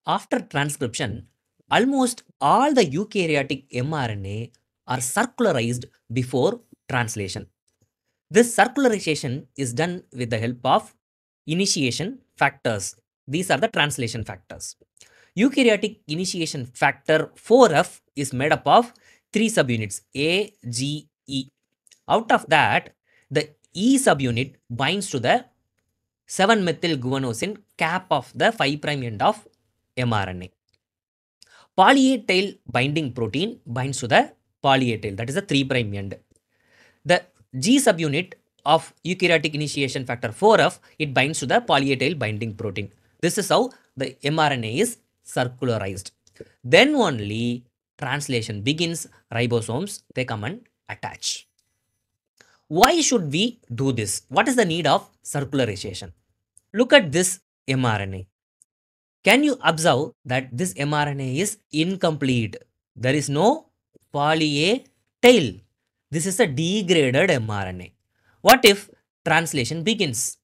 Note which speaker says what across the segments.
Speaker 1: After transcription, almost all the eukaryotic mRNA are circularized before translation. This circularization is done with the help of initiation factors. These are the translation factors. Eukaryotic initiation factor 4F is made up of 3 subunits A, G, E. Out of that, the E subunit binds to the 7-methylguanosine cap of the 5' end of mRNA. Poly A tail binding protein binds to the poly A tail, that is the 3' end. The G subunit of eukaryotic initiation factor 4F, it binds to the poly A tail binding protein. This is how the mRNA is circularized. Then only translation begins, ribosomes, they come and attach. Why should we do this? What is the need of circularization? Look at this mRNA. Can you observe that this mRNA is incomplete? There is no poly A tail. This is a degraded mRNA. What if translation begins?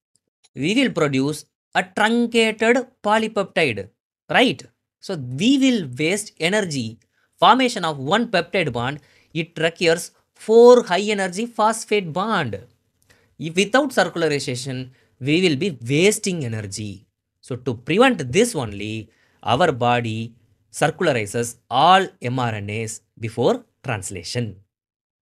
Speaker 1: We will produce a truncated polypeptide, right? So we will waste energy. Formation of one peptide bond, it requires 4 high energy phosphate bond. If without circularization, we will be wasting energy. So to prevent this only, our body circularizes all mRNAs before translation.